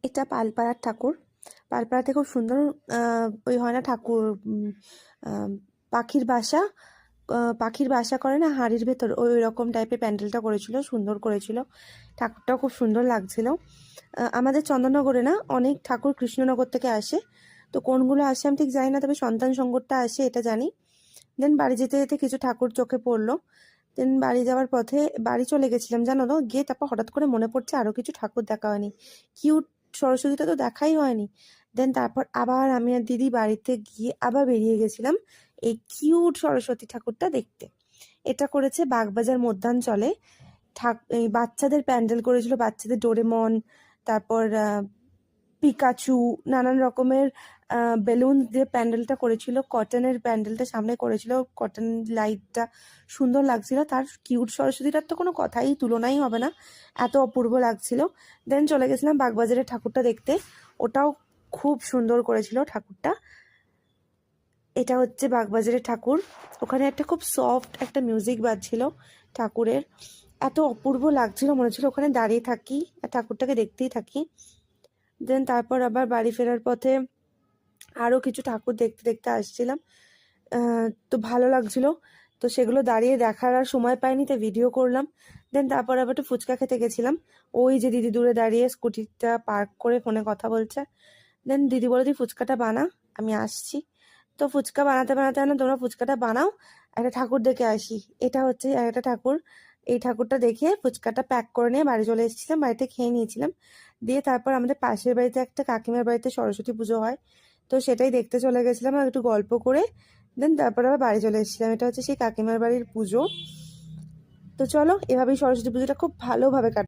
এটা পালপাড়ার ঠাকুর। পালপাড়াতে খুব সুন্দর ওই হয় না ঠাকুর, পাখির বাসা, পাখির বাসা করে না হাঁড়ির ভেতর, ওই রকম টাইপের প্যান্ডেলটা করেছিল, সুন্দর করেছিল। ঠাকুরটাও খুব সুন্দর লাগছিল। আমাদের চন্দননগরে না অনেক ঠাকুর কৃষ্ণনগর থেকে আসে, তো কোনগুলো আসে আমি ঠিক জানি না, তবে সন্তান সংঘরটা আসে এটা জানি। দেন বাড়ি যেতে যেতে কিছু ঠাকুর চোখে পড়লো। দেন বাড়ি যাওয়ার পথে বাড়ি চলে গেছিলাম জানো তো, গিয়ে তারপর হঠাৎ করে মনে পড়ছে আরো কিছু ঠাকুর দেখা হয়নি, কিউট সরস্বতীটা তো দেখাই হয়নি। দেন তারপর আবার আমি আর দিদি বাড়িতে গিয়ে আবার বেরিয়ে গেছিলাম এই কিউট সরস্বতী ঠাকুরটা দেখতে। এটা করেছে বাগবাজার মধ্যাঞ্চলে। এই বাচ্চাদের প্যান্ডেল করেছিল, বাচ্চাদের ডোরেমন, তারপর পিকাচু, নানান রকমের বেলুন দিয়ে প্যান্ডেলটা করেছিল। কটনের প্যান্ডেলটা সামনে করেছিল, কটন লাইটটা সুন্দর লাগছিল। তার কিউট সরস্বতীটার তো কোনো কথাই তুলনাই হবে না, এত অপূর্ব লাগছিল। দেন চলে গেছিলাম বাগবাজারের ঠাকুরটা দেখতে, ওটাও খুব সুন্দর করেছিল ঠাকুরটা। এটা হচ্ছে বাগবাজারের ঠাকুর। ওখানে একটা খুব সফট একটা মিউজিক বাজছিল ঠাকুরের, এত অপূর্ব লাগছিল, মনে হচ্ছিল ওখানে দাঁড়িয়ে থাকি আর ঠাকুরটাকে দেখতেই থাকি। দেন তারপর আবার বাড়ি ফেরার পথে আরও কিছু ঠাকুর দেখতে দেখতে আসছিলাম, তো ভালো লাগছিল, তো সেগুলো দাঁড়িয়ে দেখার আর সময় পাইনি, তাই ভিডিও করলাম। দেন তারপর আবার একটু ফুচকা খেতে গেছিলাম। ওই যে দিদি দূরে দাঁড়িয়ে স্কুটিটা পার্ক করে ফোনে কথা বলছে। দেন দিদি বলে তুই ফুচকাটা বানা, আমি আসছি। তো ফুচকা বানাতে বানাতে না, তোমরা ফুচকাটা বানাও, একটা ঠাকুর দেখে আসি। এটা হচ্ছে একটা ঠাকুর, এই ঠাকুরটা দেখে ফুচকাটা প্যাক করে নিয়ে বাড়ি চলে এসেছিলাম, বাড়িতে খেয়ে নিয়েছিলাম। দিয়ে তারপর আমাদের পাশের বাড়িতে একটা কাকিমার বাড়িতে সরস্বতী পুজো হয়, তো সেটাই দেখতে চলে গেছিলাম আর একটু গল্প করে। দেন তারপর আবার বাড়ি চলে এসেছিলাম। এটা হচ্ছে সেই কাকিমার বাড়ির পুজো। তো চলো, এভাবেই সরস্বতী পুজোটা খুব ভালোভাবে কাটে।